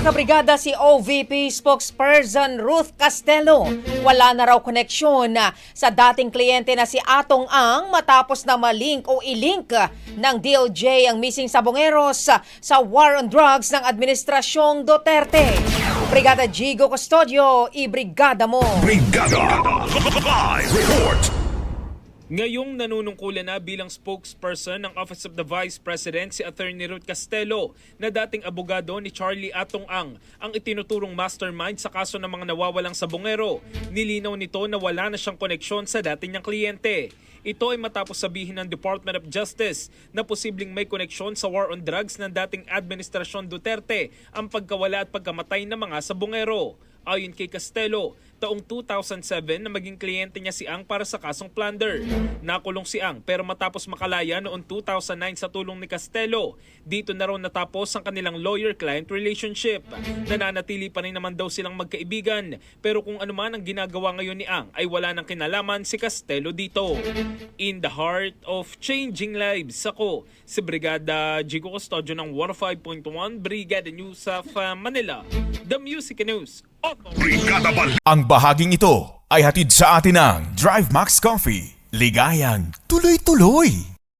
kabrigada si OVP spokesperson Ruth Castelo. Wala na raw koneksyon sa dating kliyente na si Atong Ang matapos na malink o ilink ng DOJ ang missing sabongeros sa war on drugs ng Administrasyong Duterte. Brigada Jigo Custodio, ibrigada mo! Brigada Live Report. Ngayong nanunungkulan na bilang spokesperson ng Office of the Vice President si Attorney Ruth Castelo na dating abogado ni Charlie Atong Ang itinuturong mastermind sa kaso ng mga nawawalang sabongero. Nilinaw nito na wala na siyang koneksyon sa dating niyang kliyente. Ito ay matapos sabihin ng Department of Justice na posibleng may koneksyon sa war on drugs ng dating Administrasyon Duterte ang pagkawala at pagkamatay ng mga sabongero. Ayon kay Castelo, taong 2007 na maging kliyente niya si Ang para sa kasong plunder. Nakulong si Ang pero matapos makalaya noong 2009 sa tulong ni Castelo, dito na raw natapos ang kanilang lawyer-client relationship. Nananatili pa rin naman daw silang magkaibigan pero kung ano man ang ginagawa ngayon ni Ang ay wala nang kinalaman si Castelo dito. In the heart of changing lives, ako si Brigada Jigo Custodio ng 105.1 Brigada News of Manila, The Music News. Ang bahaging ito ay hatid sa atin ng Drive Max Coffee. Ligayang tuloy-tuloy.